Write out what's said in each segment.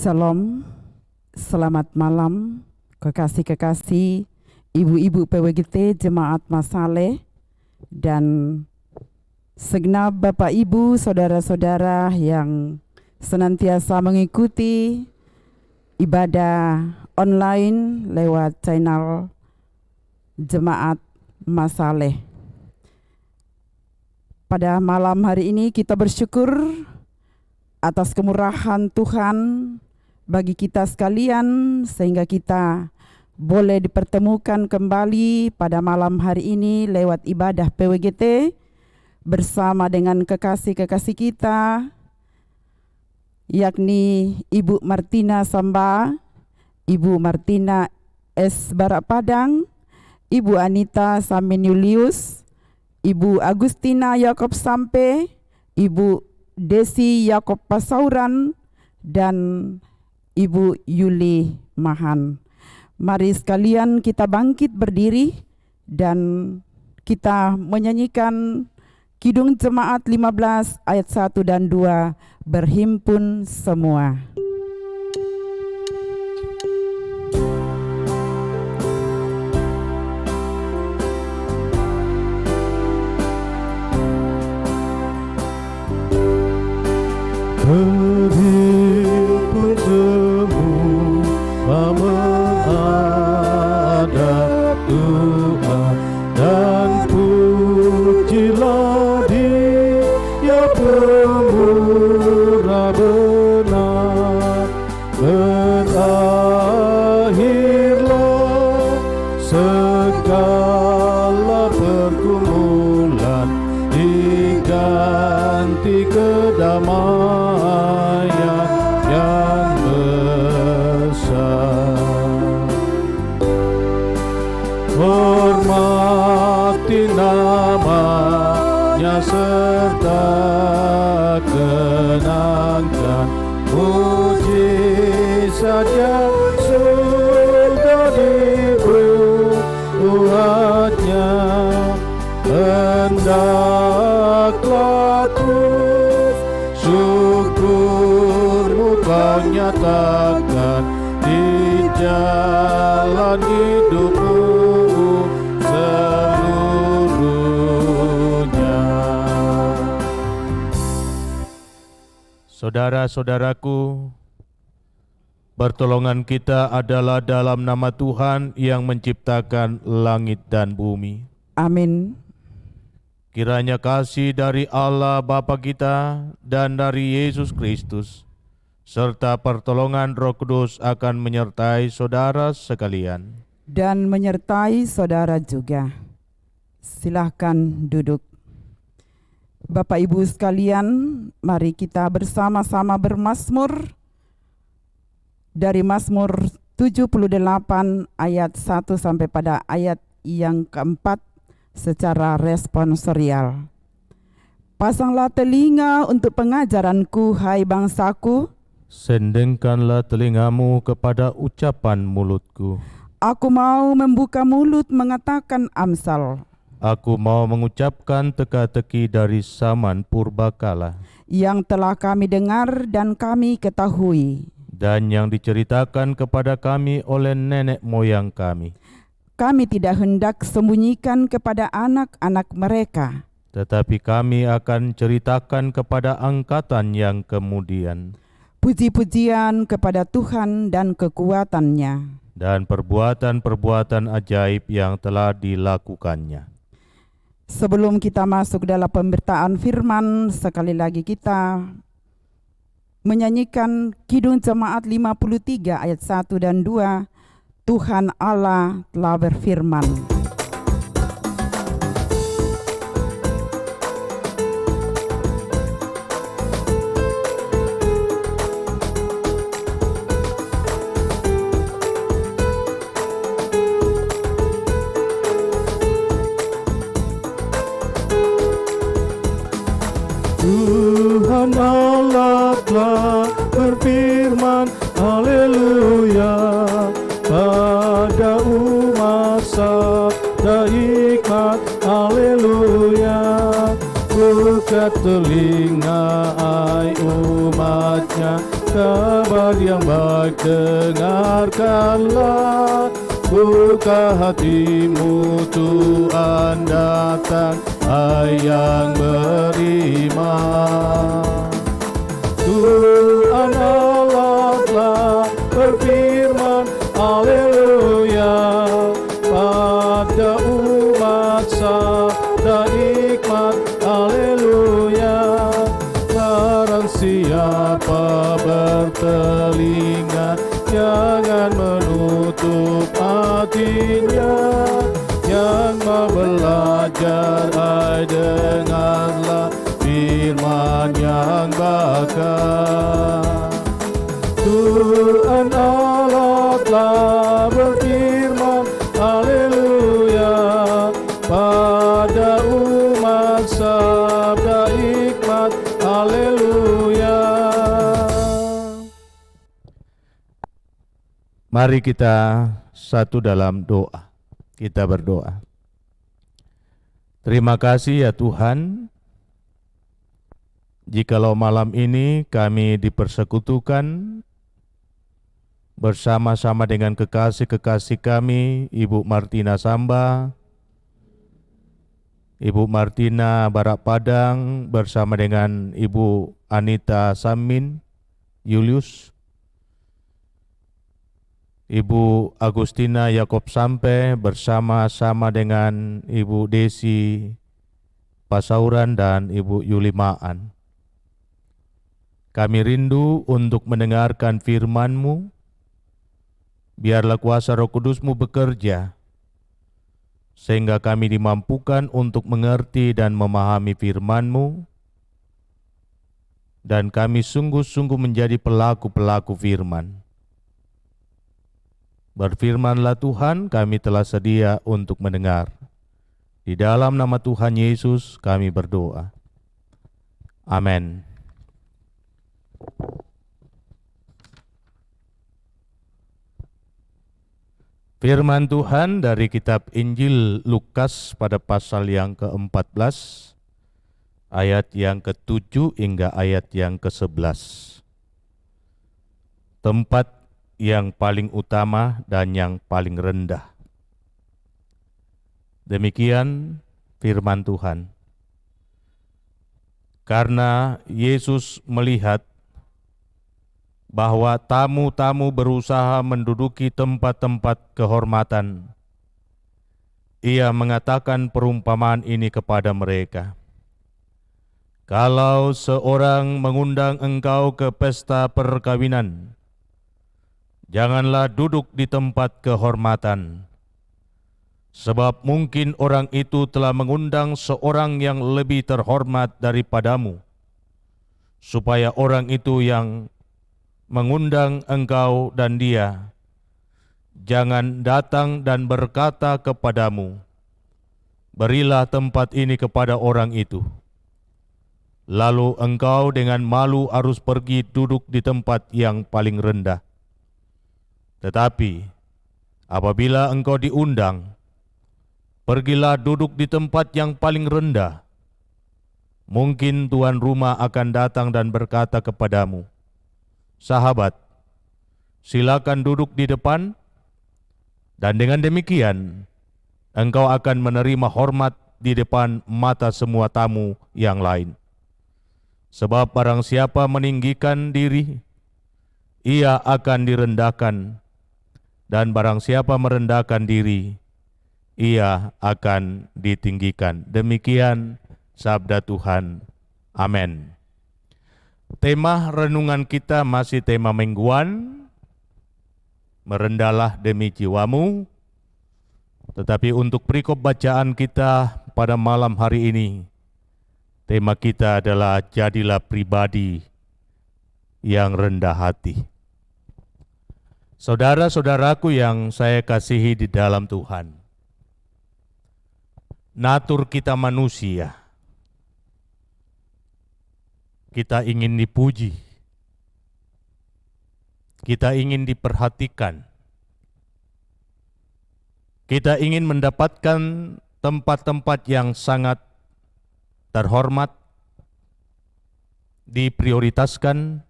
Salam, selamat malam, kekasih-kekasih, ibu-ibu PWGT, jemaat Masaleh, dan segenap Bapak Ibu, saudara-saudara yang senantiasa mengikuti ibadah online lewat channel Jemaat Masaleh. Pada malam hari ini kita bersyukur atas kemurahan Tuhan bagi kita sekalian, sehingga kita boleh dipertemukan kembali pada malam hari ini lewat ibadah PWGT bersama dengan kekasih-kekasih kita, yakni Ibu Martina Samba, Ibu Martina S. Barak Padang, Ibu Anita Saminiulius, Ibu Agustina Yakob Sampe, Ibu Desi Yakob Pasauran, dan Ibu Yuli Mahan. Mari sekalian kita bangkit berdiri dan kita menyanyikan Kidung Jemaat 15 ayat 1 dan 2, berhimpun semua. Berhimpun semua menghadap Tuhan, dan pujilah Dia pemurah benar. Berakhirlah segala pergumulan, diganti kedamaian yang besar. Hormati namanya serta kenangkan mujizat yang sudah dibuatnya. Hendaklah terus syukurmu kau nyatakan di jalan hidupmu seluruhnya. Saudara-saudaraku, pertolongan kita adalah dalam nama Tuhan yang menciptakan langit dan bumi. Amin. Kiranya kasih dari Allah Bapa kita dan dari Yesus Kristus, serta pertolongan Roh Kudus akan menyertai saudara sekalian. Dan menyertai saudara juga. Silahkan duduk. Bapak Ibu sekalian, mari kita bersama-sama bermazmur dari Mazmur 78 ayat 1 sampai pada ayat yang keempat secara responsorial. Pasanglah telinga untuk pengajaranku, hai bangsaku. Sendengkanlah telingamu kepada ucapan mulutku. Aku mau membuka mulut mengatakan amsal. Aku mau mengucapkan teka-teki dari zaman purbakala, yang telah kami dengar dan kami ketahui, dan yang diceritakan kepada kami oleh nenek moyang kami. Kami tidak hendak sembunyikan kepada anak-anak mereka, tetapi kami akan ceritakan kepada angkatan yang kemudian. Puji-pujian kepada Tuhan dan kekuatannya, dan perbuatan-perbuatan ajaib yang telah dilakukannya. Sebelum kita masuk dalam pemberitaan firman, sekali lagi kita menyanyikan Kidung Jemaat 53 ayat 1 dan 2, Tuhan Allah telah berfirman. Tuhan Allah telah berfirman, haleluya, pada umat sabda hikmat, haleluya. Buka telinga, hai umatnya, kabar yang baik dengarkanlah. Buka hatimu, Tuhan datang, hai yang beriman. Tuhan Allah telah berfirman, haleluya, pada umat sabda hikmat, haleluya. Barang siapa bertelinga, jangan menutup hatinya. Yang mau belajar, hai dengarlah firman yang bakar. Tuhan Allah telah berfirman, haleluya, pada umat sabda hikmat, haleluya. Mari kita satu dalam doa. Kita berdoa. Terima kasih ya Tuhan, jikalau malam ini kami dipersekutukan bersama-sama dengan kekasih-kekasih kami, Ibu Martina Samba, Ibu Martina Barak Padang, bersama dengan Ibu Anita Samin Julius, Ibu Agustina Yakob Sampe, bersama-sama dengan Ibu Desi Pasauran dan Ibu Yuli Maan. Kami rindu untuk mendengarkan firman-Mu. Biarlah kuasa Roh Kudus-Mu bekerja, sehingga kami dimampukan untuk mengerti dan memahami firman-Mu, dan kami sungguh-sungguh menjadi pelaku-pelaku firman. Berfirmanlah Tuhan, kami telah sedia untuk mendengar. Di dalam nama Tuhan Yesus kami berdoa. Amin. Firman Tuhan dari kitab Injil Lukas pada pasal yang ke-14, ayat yang ke-7 hingga ayat yang ke-11. Tempat yang paling utama dan yang paling rendah. Demikian firman Tuhan. Karena Yesus melihat bahwa tamu-tamu berusaha menduduki tempat-tempat kehormatan, Ia mengatakan perumpamaan ini kepada mereka. Kalau seorang mengundang engkau ke pesta perkawinan, janganlah duduk di tempat kehormatan, sebab mungkin orang itu telah mengundang seorang yang lebih terhormat daripadamu, supaya orang itu yang mengundang engkau dan dia jangan datang dan berkata kepadamu, berilah tempat ini kepada orang itu. Lalu engkau dengan malu harus pergi duduk di tempat yang paling rendah. Tetapi apabila engkau diundang, pergilah duduk di tempat yang paling rendah. Mungkin tuan rumah akan datang dan berkata kepadamu, sahabat, silakan duduk di depan, dan dengan demikian engkau akan menerima hormat di depan mata semua tamu yang lain. Sebab barang siapa meninggikan diri, ia akan direndahkan, dan barang siapa merendahkan diri, ia akan ditinggikan. Demikian sabda Tuhan. Amin. Tema renungan kita masih tema mingguan, merendahlah demi jiwamu. Tetapi untuk perikop bacaan kita pada malam hari ini, tema kita adalah jadilah pribadi yang rendah hati. Saudara-saudaraku yang saya kasihi di dalam Tuhan, natur kita manusia, kita ingin dipuji, kita ingin diperhatikan, kita ingin mendapatkan tempat-tempat yang sangat terhormat, diprioritaskan,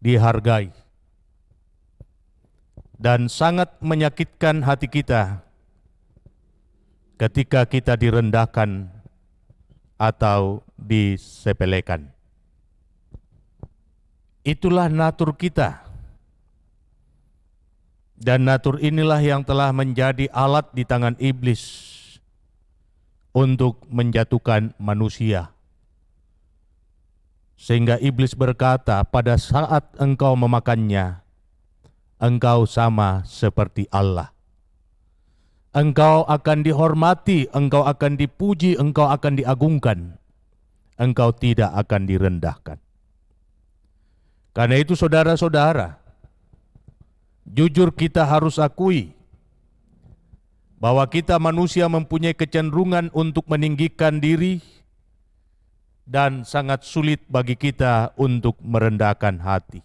dihargai. Dan sangat menyakitkan hati kita ketika kita direndahkan atau disepelekan. Itulah natur kita. Dan natur inilah yang telah menjadi alat di tangan iblis untuk menjatuhkan manusia. Sehingga iblis berkata, pada saat engkau memakannya, engkau sama seperti Allah. Engkau akan dihormati, engkau akan dipuji, engkau akan diagungkan. Engkau tidak akan direndahkan. Karena itu saudara-saudara, jujur kita harus akui bahwa kita manusia mempunyai kecenderungan untuk meninggikan diri dan sangat sulit bagi kita untuk merendahkan hati.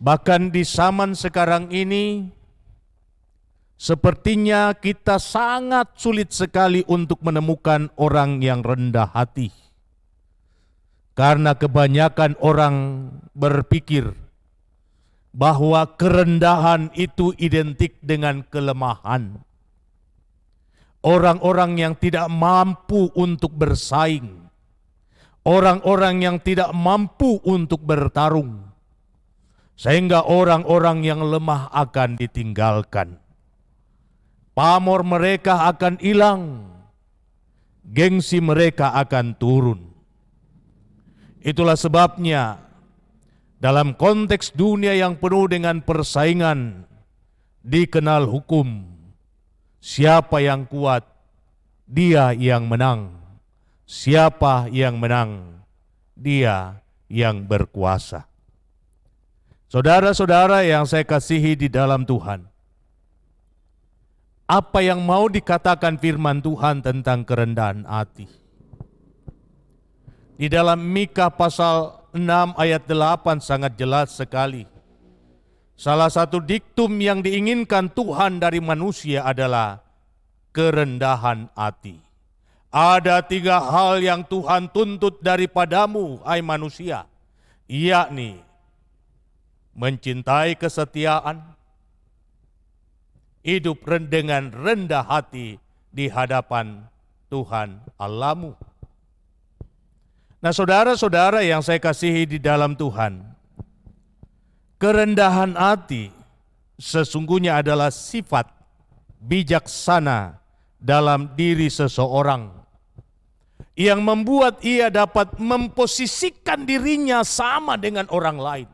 Bahkan di zaman sekarang ini, sepertinya kita sangat sulit sekali untuk menemukan orang yang rendah hati. Karena kebanyakan orang berpikir bahwa kerendahan itu identik dengan kelemahan. Orang-orang yang tidak mampu untuk bersaing, orang-orang yang tidak mampu untuk bertarung, sehingga orang-orang yang lemah akan ditinggalkan. Pamor mereka akan hilang, gengsi mereka akan turun. Itulah sebabnya dalam konteks dunia yang penuh dengan persaingan, dikenal hukum, siapa yang kuat, dia yang menang. Siapa yang menang, dia yang berkuasa. Saudara-saudara yang saya kasihi di dalam Tuhan, apa yang mau dikatakan firman Tuhan tentang kerendahan hati? Di dalam Mika pasal 6 ayat 8 sangat jelas sekali. Salah satu diktum yang diinginkan Tuhan dari manusia adalah kerendahan hati. Ada 3 hal yang Tuhan tuntut daripadamu, hai manusia, yakni mencintai kesetiaan, hidup dengan rendah hati di hadapan Tuhan Allahmu. Nah, saudara-saudara yang saya kasihi di dalam Tuhan, kerendahan hati sesungguhnya adalah sifat bijaksana dalam diri seseorang yang membuat ia dapat memposisikan dirinya sama dengan orang lain.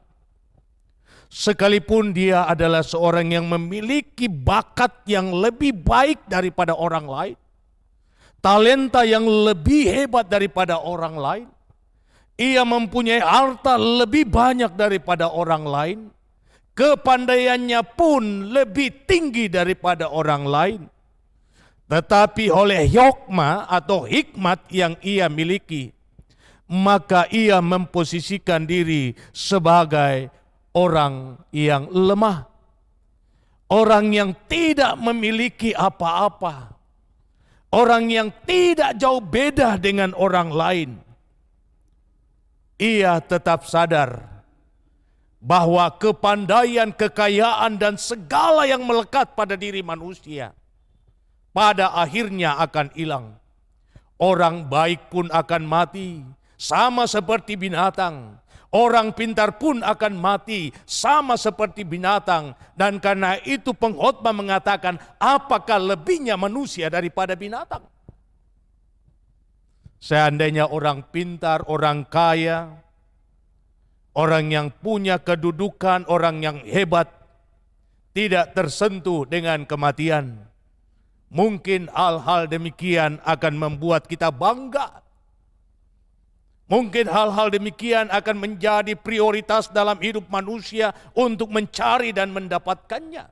Sekalipun dia adalah seorang yang memiliki bakat yang lebih baik daripada orang lain, talenta yang lebih hebat daripada orang lain, ia mempunyai harta lebih banyak daripada orang lain, kepandaiannya pun lebih tinggi daripada orang lain. Tetapi oleh hikmat yang ia miliki, maka ia memposisikan diri sebagai orang yang lemah, orang yang tidak memiliki apa-apa, orang yang tidak jauh beda dengan orang lain. Ia tetap sadar bahwa kepandaian, kekayaan, dan segala yang melekat pada diri manusia pada akhirnya akan hilang. Orang baik pun akan mati, sama seperti binatang. Orang pintar pun akan mati, sama seperti binatang. Dan karena itu pengkhotbah mengatakan, apakah lebihnya manusia daripada binatang? Seandainya orang pintar, orang kaya, orang yang punya kedudukan, orang yang hebat, tidak tersentuh dengan kematian, mungkin hal-hal demikian akan membuat kita bangga. Mungkin hal-hal demikian akan menjadi prioritas dalam hidup manusia untuk mencari dan mendapatkannya.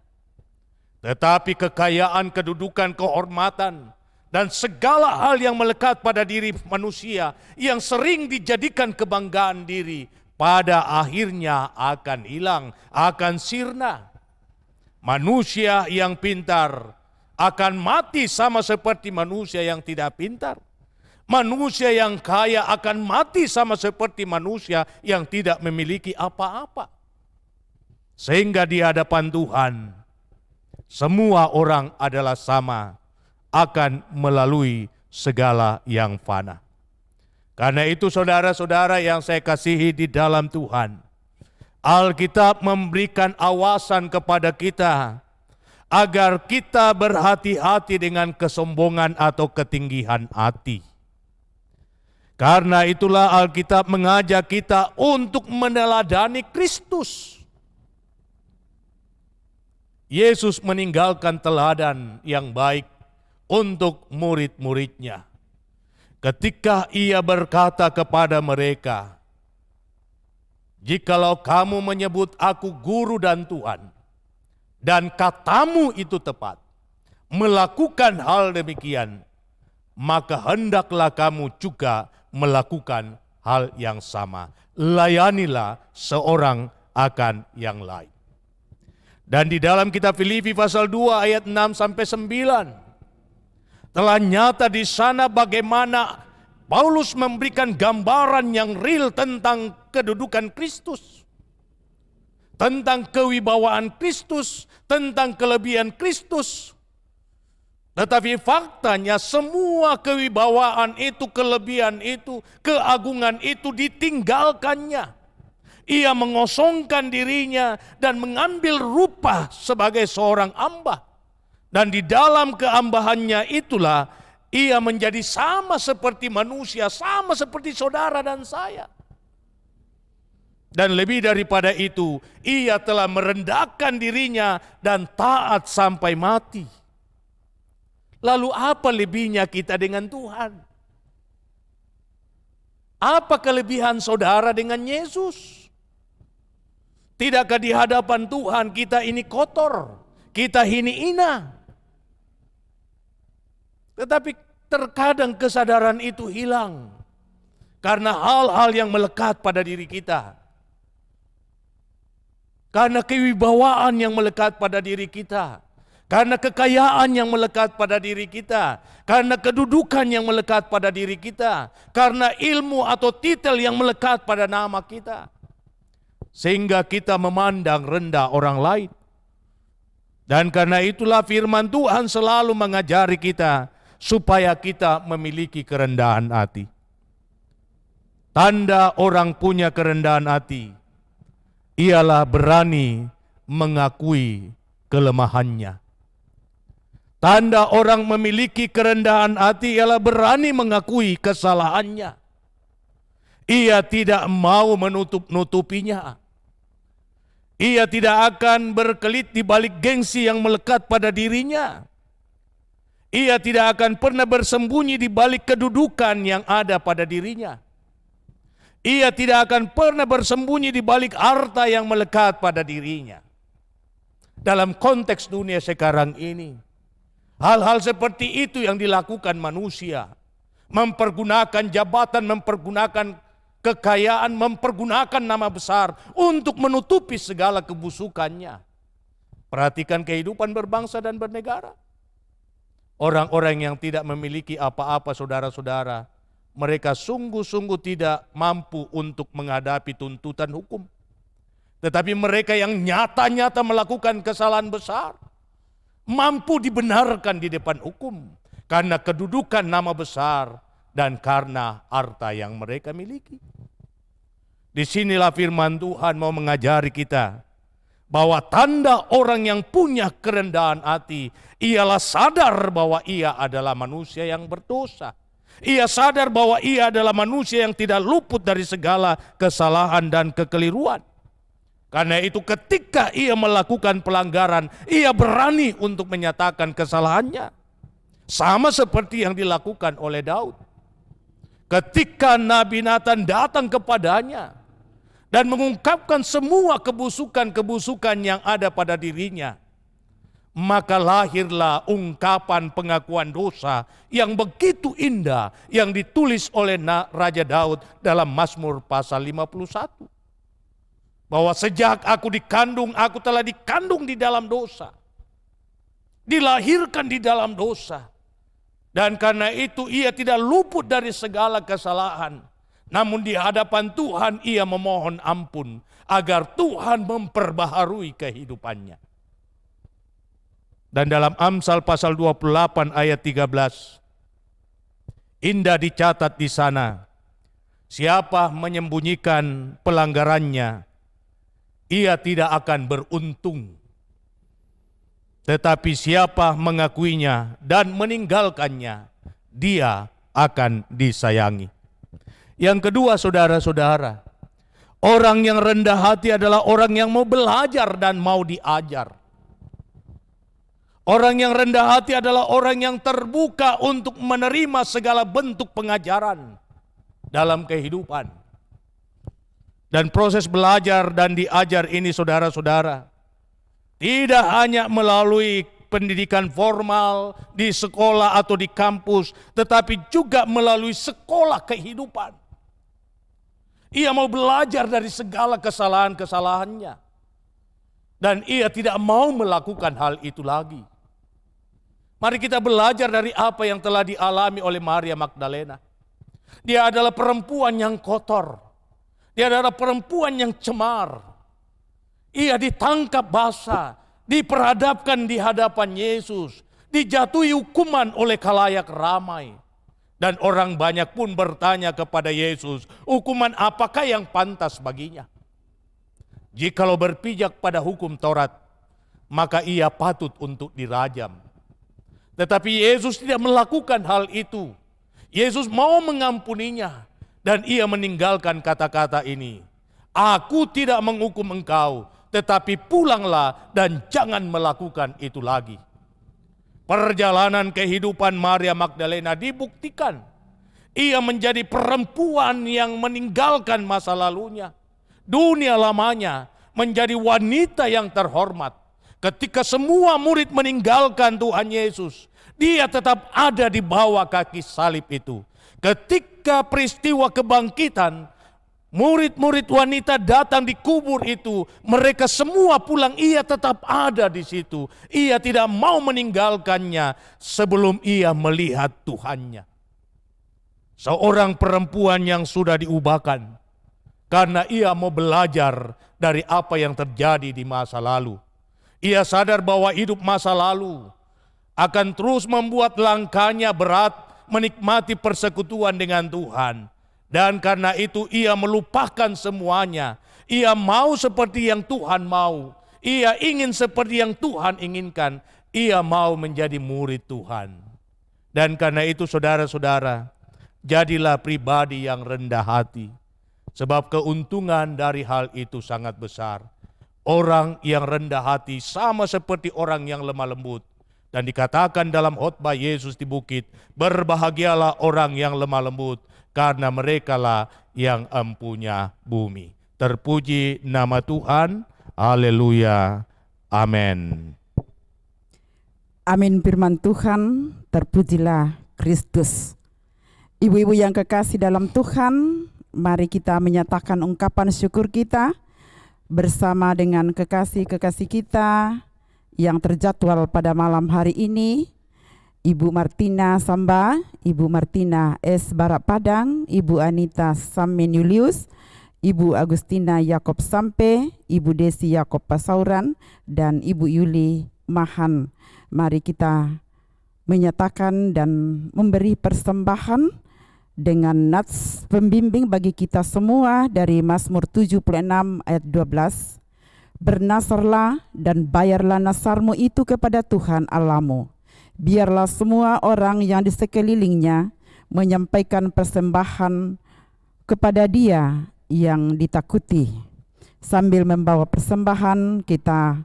Tetapi kekayaan, kedudukan, kehormatan, dan segala hal yang melekat pada diri manusia yang sering dijadikan kebanggaan diri, pada akhirnya akan hilang, akan sirna. Manusia yang pintar akan mati sama seperti manusia yang tidak pintar. Manusia yang kaya akan mati sama seperti manusia yang tidak memiliki apa-apa. Sehingga di hadapan Tuhan, semua orang adalah sama, akan melalui segala yang fana. Karena itu saudara-saudara yang saya kasihi di dalam Tuhan, Alkitab memberikan awasan kepada kita agar kita berhati-hati dengan kesombongan atau ketinggian hati. Karena itulah Alkitab mengajak kita untuk meneladani Kristus. Yesus meninggalkan teladan yang baik untuk murid-muridnya. Ketika ia berkata kepada mereka, "Jikalau kamu menyebut aku guru dan Tuhan, dan katamu itu tepat, melakukan hal demikian, maka hendaklah kamu juga melakukan hal yang sama. Layanilah seorang akan yang lain." Dan di dalam kitab Filipi pasal 2 ayat 6 sampai 9 telah nyata di sana bagaimana Paulus memberikan gambaran yang real tentang kedudukan Kristus, tentang kewibawaan Kristus, tentang kelebihan Kristus. Tetapi faktanya semua kewibawaan itu, kelebihan itu, keagungan itu ditinggalkannya. Ia mengosongkan dirinya dan mengambil rupa sebagai seorang hamba. Dan di dalam kehambaannya itulah ia menjadi sama seperti manusia, sama seperti saudara dan saya. Dan lebih daripada itu, ia telah merendahkan dirinya dan taat sampai mati. Lalu apa lebihnya kita dengan Tuhan? Apa kelebihan saudara dengan Yesus? Tidakkah di hadapan Tuhan kita ini kotor, kita ini hina? Tetapi terkadang kesadaran itu hilang karena hal-hal yang melekat pada diri kita. Karena kewibawaan yang melekat pada diri kita. Karena kekayaan yang melekat pada diri kita. Karena kedudukan yang melekat pada diri kita. Karena ilmu atau titel yang melekat pada nama kita. Sehingga kita memandang rendah orang lain. Dan karena itulah firman Tuhan selalu mengajari kita supaya kita memiliki kerendahan hati. Tanda orang punya kerendahan hati ialah berani mengakui kelemahannya. Tanda orang memiliki kerendahan hati ialah berani mengakui kesalahannya. Ia tidak mau menutup-nutupinya. Ia tidak akan berkelit di balik gengsi yang melekat pada dirinya. Ia tidak akan pernah bersembunyi di balik kedudukan yang ada pada dirinya. Ia tidak akan pernah bersembunyi di balik harta yang melekat pada dirinya. Dalam konteks dunia sekarang ini, hal-hal seperti itu yang dilakukan manusia. Mempergunakan jabatan, mempergunakan kekayaan, mempergunakan nama besar untuk menutupi segala kebusukannya. Perhatikan kehidupan berbangsa dan bernegara. Orang-orang yang tidak memiliki apa-apa, saudara-saudara, mereka sungguh-sungguh tidak mampu untuk menghadapi tuntutan hukum. Tetapi mereka yang nyata-nyata melakukan kesalahan besar, mampu dibenarkan di depan hukum karena kedudukan nama besar dan karena harta yang mereka miliki. Disinilah firman Tuhan mau mengajari kita bahwa tanda orang yang punya kerendahan hati ialah sadar bahwa ia adalah manusia yang berdosa. Ia sadar bahwa ia adalah manusia yang tidak luput dari segala kesalahan dan kekeliruan. Karena itu ketika ia melakukan pelanggaran, ia berani untuk menyatakan kesalahannya. Sama seperti yang dilakukan oleh Daud. Ketika Nabi Nathan datang kepadanya dan mengungkapkan semua kebusukan-kebusukan yang ada pada dirinya, maka lahirlah ungkapan pengakuan dosa yang begitu indah yang ditulis oleh Raja Daud dalam Mazmur pasal 51. Bahwa sejak aku dikandung, aku telah dikandung di dalam dosa. Dilahirkan di dalam dosa. Dan karena itu ia tidak luput dari segala kesalahan. Namun di hadapan Tuhan ia memohon ampun agar Tuhan memperbaharui kehidupannya. Dan dalam Amsal pasal 28 ayat 13, indah dicatat di sana, siapa menyembunyikan pelanggarannya, ia tidak akan beruntung. Tetapi siapa mengakuinya dan meninggalkannya, dia akan disayangi. Yang kedua, saudara-saudara, orang yang rendah hati adalah orang yang mau belajar dan mau diajar. Orang yang rendah hati adalah orang yang terbuka untuk menerima segala bentuk pengajaran dalam kehidupan. Dan proses belajar dan diajar ini, saudara-saudara, tidak hanya melalui pendidikan formal di sekolah atau di kampus, tetapi juga melalui sekolah kehidupan. Ia mau belajar dari segala kesalahan-kesalahannya. Dan ia tidak mau melakukan hal itu lagi. Mari kita belajar dari apa yang telah dialami oleh Maria Magdalena. Dia adalah perempuan yang kotor. Dia adalah perempuan yang cemar. Ia ditangkap basah, diperhadapkan di hadapan Yesus, dijatuhi hukuman oleh khalayak ramai. Dan orang banyak pun bertanya kepada Yesus, hukuman apakah yang pantas baginya? Jikalau berpijak pada hukum Taurat, maka ia patut untuk dirajam. Tetapi Yesus tidak melakukan hal itu. Yesus mau mengampuninya, dan ia meninggalkan kata-kata ini, aku tidak menghukum engkau, tetapi pulanglah dan jangan melakukan itu lagi. Perjalanan kehidupan Maria Magdalena dibuktikan. Ia menjadi perempuan yang meninggalkan masa lalunya, dunia lamanya, menjadi wanita yang terhormat. Ketika semua murid meninggalkan Tuhan Yesus, dia tetap ada di bawah kaki salib itu. Ketika peristiwa kebangkitan, murid-murid wanita datang di kubur itu, mereka semua pulang, ia tetap ada di situ. Ia tidak mau meninggalkannya sebelum ia melihat Tuhannya. Seorang perempuan yang sudah diubahkan karena ia mau belajar dari apa yang terjadi di masa lalu. Ia sadar bahwa hidup masa lalu akan terus membuat langkahnya berat menikmati persekutuan dengan Tuhan. Dan karena itu ia melupakan semuanya. Ia mau seperti yang Tuhan mau. Ia ingin seperti yang Tuhan inginkan. Ia mau menjadi murid Tuhan. Dan karena itu saudara-saudara, jadilah pribadi yang rendah hati. Sebab keuntungan dari hal itu sangat besar. Orang yang rendah hati sama seperti orang yang lemah lembut. Dan dikatakan dalam khotbah Yesus di bukit, berbahagialah orang yang lemah lembut, karena merekalah yang empunya bumi. Terpuji nama Tuhan. Haleluya. Amin. Amin firman Tuhan, terpujilah Kristus. Ibu-ibu yang kekasih dalam Tuhan, mari kita menyatakan ungkapan syukur kita bersama dengan kekasih-kekasih kita yang terjadwal pada malam hari ini. Ibu Martina Samba, Ibu Martina S. Barak Padang, Ibu Anita Sammenulius, Ibu Agustina Yakob Sampe, Ibu Desi Yakob Pasauran, dan Ibu Yuli Mahan. Mari kita menyatakan dan memberi persembahan dengan nats pembimbing bagi kita semua dari Mazmur 76 ayat 12. Bernasarlah dan bayarlah nasarmu itu kepada Tuhan Allahmu. Biarlah semua orang yang di sekelilingnya menyampaikan persembahan kepada Dia yang ditakuti. Sambil membawa persembahan, kita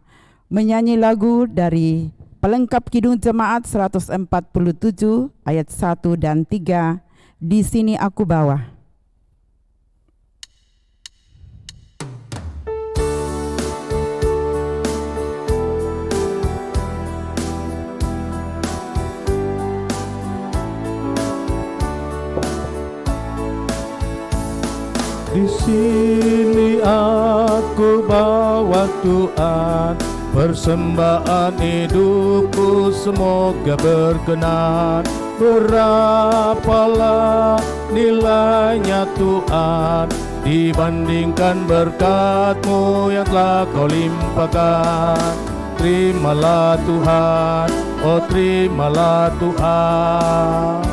menyanyi lagu dari pelengkap Kidung Jemaat 147 ayat 1 dan 3. Di sini aku bawa. Di sini aku bawa Tuhan, persembahan hidupku semoga berkenan. Berapalah nilainya Tuhan dibandingkan berkat-Mu yang telah Kau limpahkan. Terimalah Tuhan, oh terimalah Tuhan.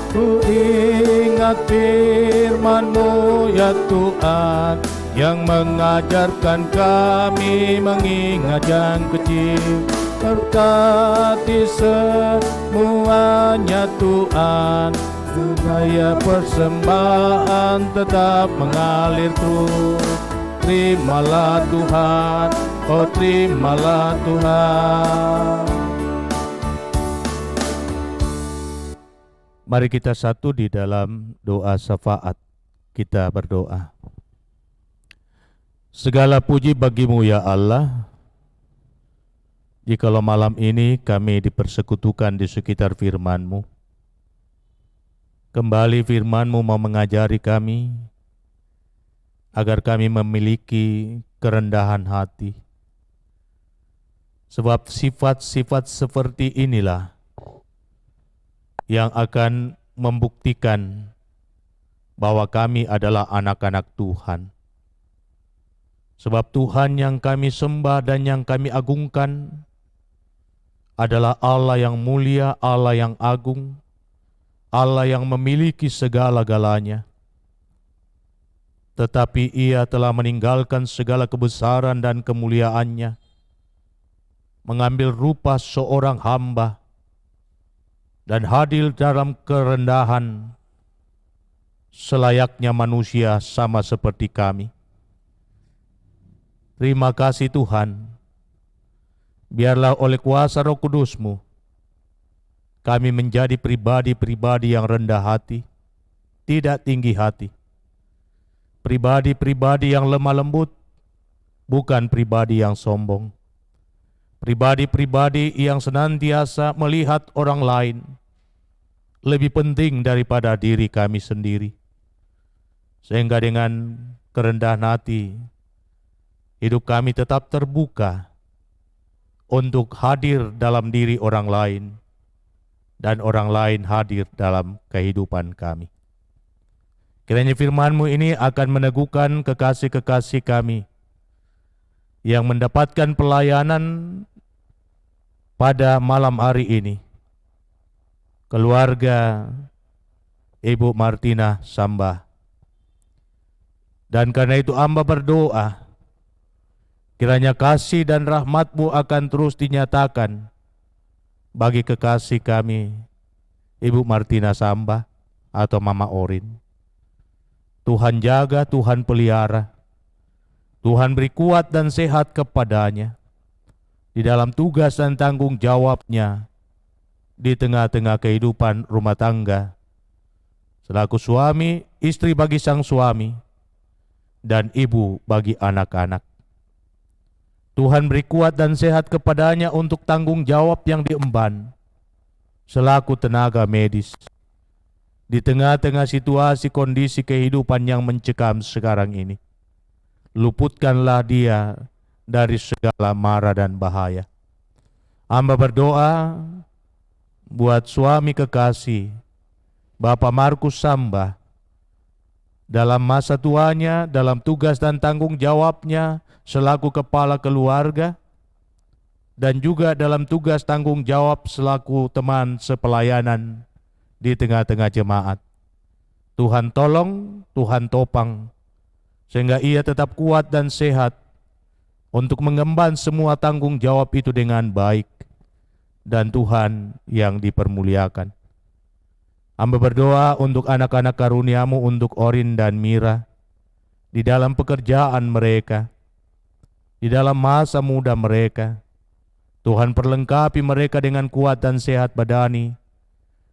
Ku ingat firman-Mu ya Tuhan, yang mengajarkan kami mengingat yang kecil. Berkati semuanya Tuhan, supaya persembahan tetap mengalir terus. Terimalah Tuhan, oh terimalah Tuhan. Mari kita satu di dalam doa syafaat. Kita berdoa. Segala puji bagi-Mu ya Allah, jikalau malam ini kami dipersekutukan di sekitar firman-Mu. Kembali firman-Mu mau mengajari kami, agar kami memiliki kerendahan hati. Sebab sifat-sifat seperti inilah yang akan membuktikan bahwa kami adalah anak-anak Tuhan. Sebab Tuhan yang kami sembah dan yang kami agungkan adalah Allah yang mulia, Allah yang agung, Allah yang memiliki segala-galanya. Tetapi Ia telah meninggalkan segala kebesaran dan kemuliaannya, mengambil rupa seorang hamba, dan hadir dalam kerendahan selayaknya manusia sama seperti kami. Terima kasih Tuhan, biarlah oleh kuasa Roh Kudus-Mu kami menjadi pribadi-pribadi yang rendah hati, tidak tinggi hati. Pribadi-pribadi yang lemah lembut, bukan pribadi yang sombong. Pribadi-pribadi yang senantiasa melihat orang lain lebih penting daripada diri kami sendiri. Sehingga dengan kerendahan hati, hidup kami tetap terbuka untuk hadir dalam diri orang lain, dan orang lain hadir dalam kehidupan kami. Kiranya firman-Mu ini akan meneguhkan kekasih-kekasih kami yang mendapatkan pelayanan pada malam hari ini. Keluarga Ibu Martina Sambah. Dan karena itu hamba berdoa, kiranya kasih dan rahmat-Mu akan terus dinyatakan bagi kekasih kami, Ibu Martina Sambah atau Mama Orin. Tuhan jaga, Tuhan pelihara, Tuhan beri kuat dan sehat kepadanya di dalam tugas dan tanggung jawabnya di tengah-tengah kehidupan rumah tangga, selaku suami, istri bagi sang suami, dan ibu bagi anak-anak. Tuhan beri kuat dan sehat kepadanya untuk tanggung jawab yang diemban selaku tenaga medis di tengah-tengah situasi kondisi kehidupan yang mencekam sekarang ini. Luputkanlah dia dari segala mara dan bahaya. Hamba berdoa buat suami kekasih Bapak Markus Sambah dalam masa tuanya, dalam tugas dan tanggung jawabnya selaku kepala keluarga, dan juga dalam tugas tanggung jawab selaku teman sepelayanan di tengah-tengah jemaat. Tuhan tolong, Tuhan topang, sehingga ia tetap kuat dan sehat untuk mengemban semua tanggung jawab itu dengan baik, dan Tuhan yang dipermuliakan. Hamba berdoa untuk anak-anak karunia-Mu, untuk Orin dan Mira, di dalam pekerjaan mereka, di dalam masa muda mereka. Tuhan perlengkapi mereka dengan kuat dan sehat badani,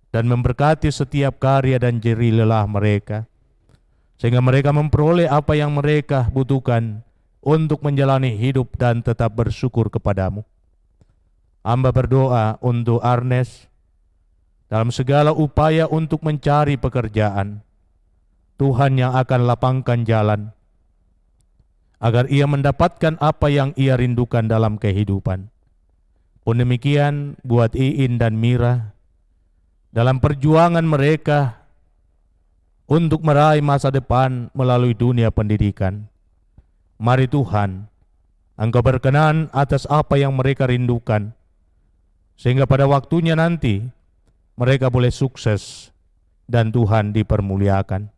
dan memberkati setiap karya dan jerih lelah mereka, sehingga mereka memperoleh apa yang mereka butuhkan untuk menjalani hidup dan tetap bersyukur kepadamu. Hamba berdoa untuk Arnes dalam segala upaya untuk mencari pekerjaan. Tuhan yang akan lapangkan jalan agar ia mendapatkan apa yang ia rindukan dalam kehidupan. Pun demikian buat Iin dan Mira dalam perjuangan mereka untuk meraih masa depan melalui dunia pendidikan. Mari Tuhan, Engkau berkenan atas apa yang mereka rindukan, sehingga pada waktunya nanti mereka boleh sukses dan Tuhan dipermuliakan.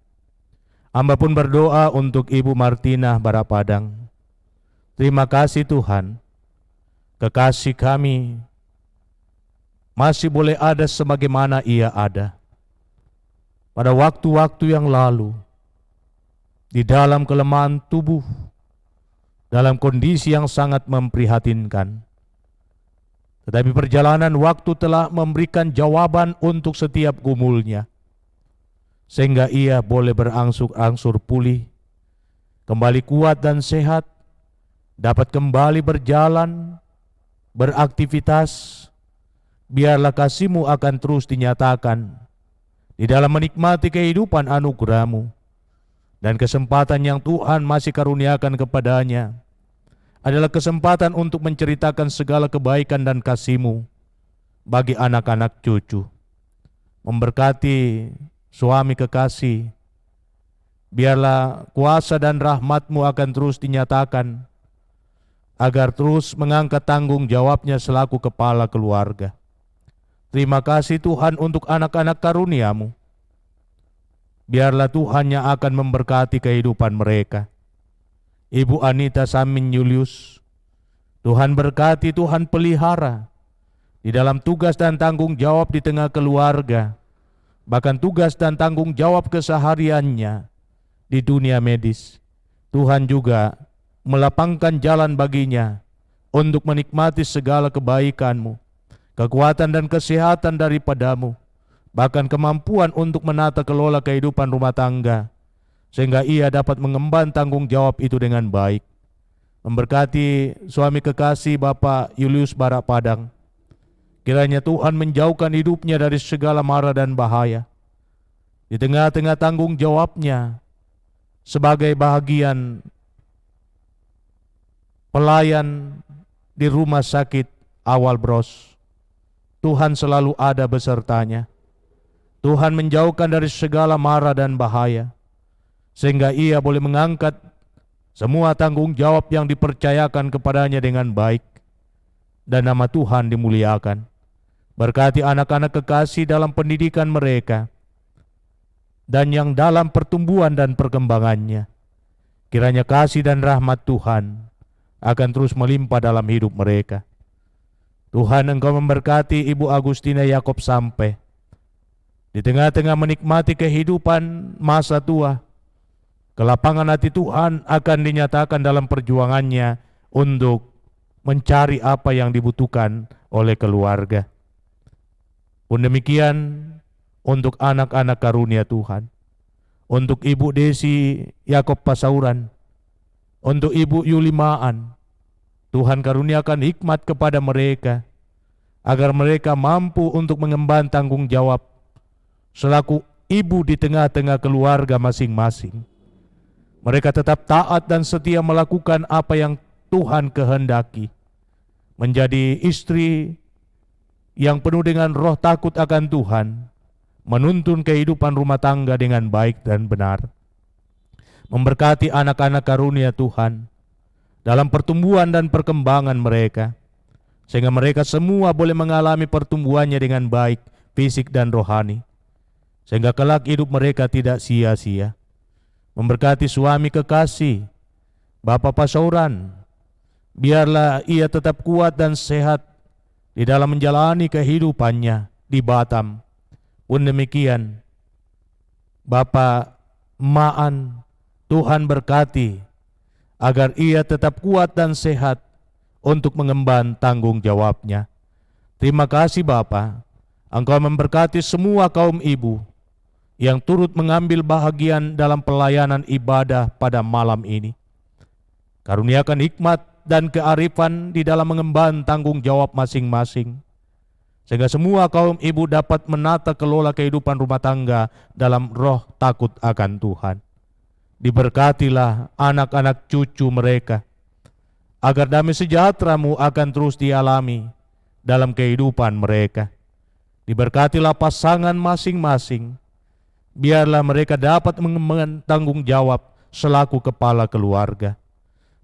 Hamba pun berdoa untuk Ibu Martina Barapadang. Terima kasih Tuhan, kekasih kami masih boleh ada sebagaimana ia ada. Pada waktu-waktu yang lalu, di dalam kelemahan tubuh, dalam kondisi yang sangat memprihatinkan. Tetapi perjalanan waktu telah memberikan jawaban untuk setiap gumulnya, sehingga ia boleh berangsur-angsur pulih, kembali kuat dan sehat, dapat kembali berjalan, beraktivitas. Biarlah kasih-Mu akan terus dinyatakan di dalam menikmati kehidupan anugerah-Mu dan kesempatan yang Tuhan masih karuniakan kepadanya adalah kesempatan untuk menceritakan segala kebaikan dan kasih-Mu bagi anak-anak cucu. Memberkati suami kekasih, biarlah kuasa dan rahmat-Mu akan terus dinyatakan agar terus mengangkat tanggung jawabnya selaku kepala keluarga. Terima kasih Tuhan untuk anak-anak karunia-Mu. Biarlah Tuhan yang akan memberkati kehidupan mereka. Ibu Anita Samin Julius, Tuhan berkati, Tuhan pelihara di dalam tugas dan tanggung jawab di tengah keluarga, bahkan tugas dan tanggung jawab kesehariannya di dunia medis. Tuhan juga melapangkan jalan baginya untuk menikmati segala kebaikan-Mu, kekuatan dan kesehatan daripada-Mu, bahkan kemampuan untuk menata kelola kehidupan rumah tangga, sehingga ia dapat mengemban tanggung jawab itu dengan baik. Memberkati suami kekasih Bapak Julius Barapadang, kiranya Tuhan menjauhkan hidupnya dari segala mara dan bahaya. Di tengah-tengah tanggung jawabnya sebagai bahagian pelayan di rumah sakit Awal Bros, Tuhan selalu ada besertanya. Tuhan menjauhkan dari segala mara dan bahaya, sehingga ia boleh mengangkat semua tanggung jawab yang dipercayakan kepadanya dengan baik, dan nama Tuhan dimuliakan. Berkati anak-anak kekasih dalam pendidikan mereka, dan yang dalam pertumbuhan dan perkembangannya. Kiranya kasih dan rahmat Tuhan akan terus melimpah dalam hidup mereka. Tuhan, Engkau memberkati Ibu Agustina Yakob sampai di tengah-tengah menikmati kehidupan masa tua. Kelapangan hati Tuhan akan dinyatakan dalam perjuangannya untuk mencari apa yang dibutuhkan oleh keluarga. Pun demikian untuk anak-anak karunia Tuhan, untuk Ibu Desi Yakob Pasauran, untuk Ibu Yulimaan, Tuhan karuniakan hikmat kepada mereka, agar mereka mampu untuk mengemban tanggung jawab selaku ibu di tengah-tengah keluarga masing-masing. Mereka tetap taat dan setia melakukan apa yang Tuhan kehendaki, menjadi istri yang penuh dengan roh takut akan Tuhan, menuntun kehidupan rumah tangga dengan baik dan benar. Memberkati anak-anak karunia Tuhan dalam pertumbuhan dan perkembangan mereka, sehingga mereka semua boleh mengalami pertumbuhannya dengan baik, fisik dan rohani, sehingga kelak hidup mereka tidak sia-sia. Memberkati suami kekasih Bapak Pasauran, biarlah ia tetap kuat dan sehat di dalam menjalani kehidupannya di Batam. Pun demikian Bapak Maan, Tuhan berkati agar ia tetap kuat dan sehat untuk mengemban tanggung jawabnya. Terima kasih Bapa, Engkau memberkati semua kaum ibu yang turut mengambil bahagian dalam pelayanan ibadah pada malam ini. Karuniakan hikmat dan kearifan di dalam mengemban tanggung jawab masing-masing, sehingga semua kaum ibu dapat menata kelola kehidupan rumah tangga dalam roh takut akan Tuhan. Diberkatilah anak-anak cucu mereka, agar damai sejahtera-Mu akan terus dialami dalam kehidupan mereka. Diberkatilah pasangan masing-masing. Biarlah mereka dapat mengemban tanggung jawab selaku kepala keluarga.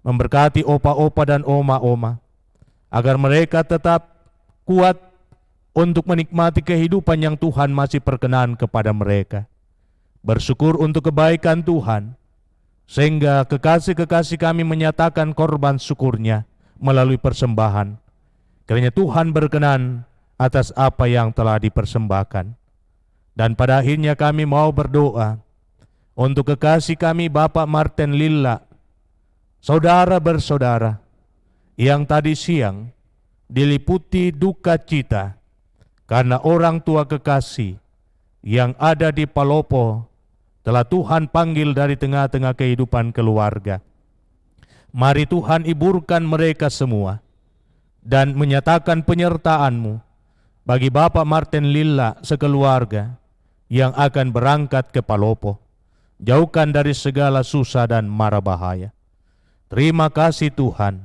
Memberkati opa-opa dan oma-oma, agar mereka tetap kuat untuk menikmati kehidupan yang Tuhan masih perkenan kepada mereka. Bersyukur untuk kebaikan Tuhan, sehingga kekasih-kekasih kami menyatakan korban syukurnya melalui persembahan. Kiranya Tuhan berkenan atas apa yang telah dipersembahkan. Dan pada akhirnya kami mau berdoa untuk kekasih kami Bapak Martin Lilla, saudara bersaudara, yang tadi siang diliputi duka cita karena orang tua kekasih yang ada di Palopo telah Tuhan panggil dari tengah-tengah kehidupan keluarga. Mari Tuhan hiburkan mereka semua dan menyatakan penyertaan-Mu bagi Bapak Martin Lilla sekeluarga yang akan berangkat ke Palopo. Jauhkan dari segala susah dan mara bahaya. Terima kasih Tuhan,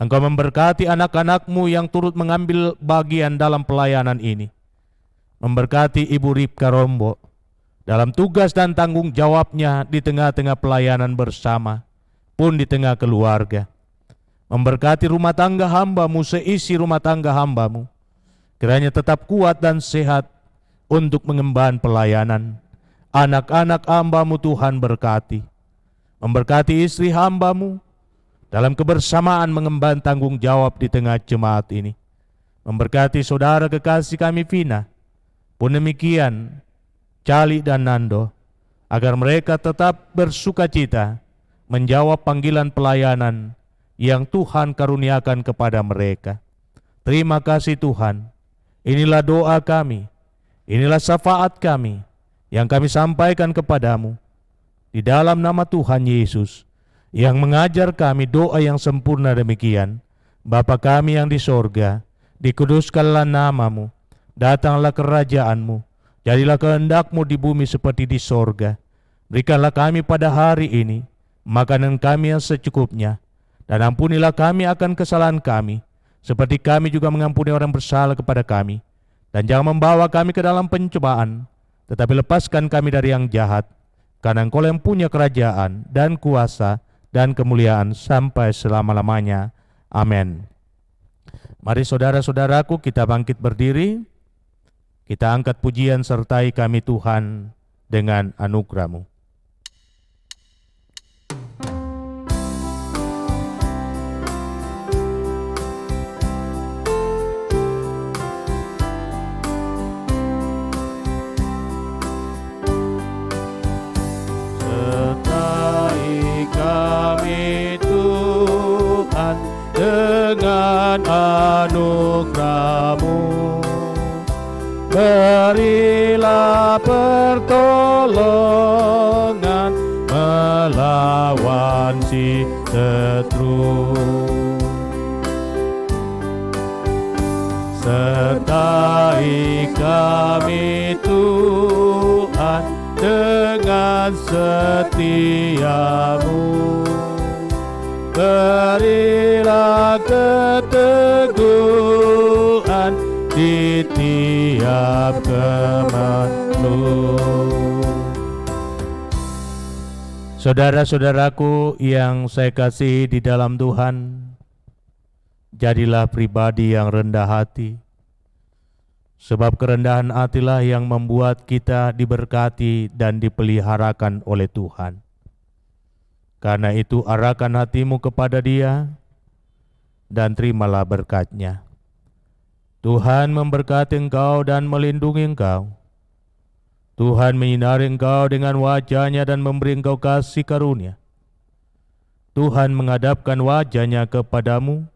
Engkau memberkati anak-anak-Mu yang turut mengambil bagian dalam pelayanan ini. Memberkati Ibu Ripka Rombo dalam tugas dan tanggung jawabnya di tengah-tengah pelayanan bersama, pun di tengah keluarga. Memberkati rumah tangga hamba-Mu, seisi rumah tangga hamba-Mu, kiranya tetap kuat dan sehat untuk mengemban pelayanan. Anak-anak hamba-Mu Tuhan berkati. Memberkati istri hamba-Mu dalam kebersamaan mengemban tanggung jawab di tengah jemaat ini. Memberkati saudara kekasih kami Vina, pun demikian Cali dan Nando, agar mereka tetap bersuka cita menjawab panggilan pelayanan yang Tuhan karuniakan kepada mereka. Terima kasih Tuhan. Inilah doa kami, inilah syafaat kami yang kami sampaikan kepadamu di dalam nama Tuhan Yesus yang mengajar kami doa yang sempurna demikian. Bapa kami yang di sorga, dikuduskanlah nama-Mu, datanglah kerajaan-Mu, jadilah kehendak-Mu di bumi seperti di sorga. Berikanlah kami pada hari ini makanan kami yang secukupnya, dan ampunilah kami akan kesalahan kami, seperti kami juga mengampuni orang bersalah kepada kami. Dan jangan membawa kami ke dalam pencobaan, tetapi lepaskan kami dari yang jahat, karena Engkau yang punya kerajaan dan kuasa dan kemuliaan sampai selama-lamanya. Amin. Mari saudara-saudaraku, kita bangkit berdiri. Kita angkat pujian sertai kami Tuhan dengan anugerah-Mu. Sertai kami Tuhan dengan anugerah-Mu. Berilah pertolongan melawan si setru. Sertai kami Tuhan dengan setia-Mu. Berilah keteguhan di tiap kemakhluk. Saudara-saudaraku yang saya kasihi di dalam Tuhan, jadilah pribadi yang rendah hati, sebab kerendahan hatilah yang membuat kita diberkati dan dipeliharakan oleh Tuhan. Karena itu arahkan hatimu kepada Dia dan terimalah berkat-Nya. Tuhan memberkati engkau dan melindungi engkau. Tuhan menyinari engkau dengan wajah-Nya dan memberi engkau kasih karunia. Tuhan menghadapkan wajah-Nya kepadamu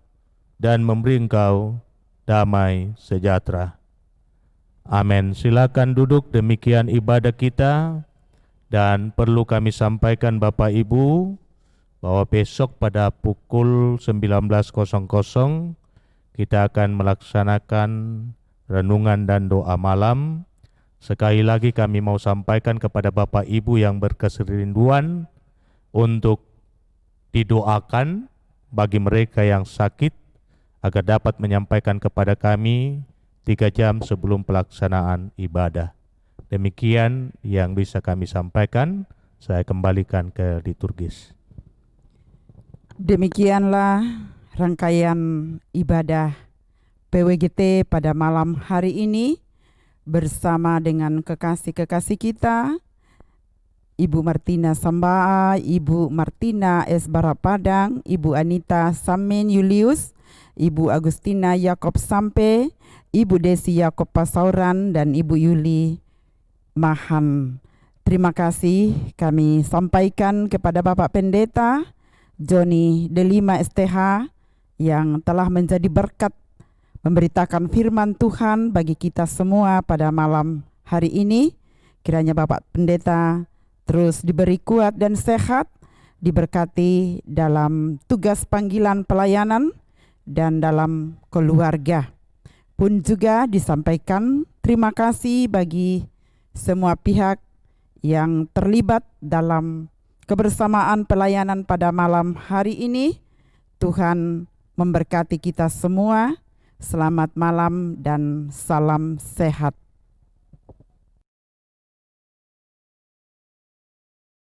dan memberi engkau damai sejahtera. Amin. Silakan duduk, demikian ibadah kita. Dan perlu kami sampaikan Bapak Ibu bahwa besok pada pukul 19.00 kita akan melaksanakan renungan dan doa malam. Sekali lagi kami mau sampaikan kepada Bapak Ibu yang berkeserinduan untuk didoakan bagi mereka yang sakit, agar dapat menyampaikan kepada kami 3 jam sebelum pelaksanaan ibadah. Demikian yang bisa kami sampaikan, saya kembalikan ke liturgis. Demikianlah rangkaian ibadah PWGT pada malam hari ini bersama dengan kekasih-kekasih kita, Ibu Martina Sambaa, Ibu Martina S. Barapadang, Ibu Anita Samin Julius, Ibu Agustina Yakob Sampe, Ibu Desi Yakob Pasauran, dan Ibu Yuli Mahan. Terima kasih kami sampaikan kepada Bapak Pendeta Joni Delima STH yang telah menjadi berkat memberitakan firman Tuhan bagi kita semua pada malam hari ini. Kiranya Bapak Pendeta terus diberi kuat dan sehat, diberkati dalam tugas panggilan pelayanan dan dalam keluarga. Pun juga disampaikan terima kasih bagi semua pihak yang terlibat dalam kebersamaan pelayanan pada malam hari ini. Tuhan memberkati kita semua. Selamat malam dan salam sehat.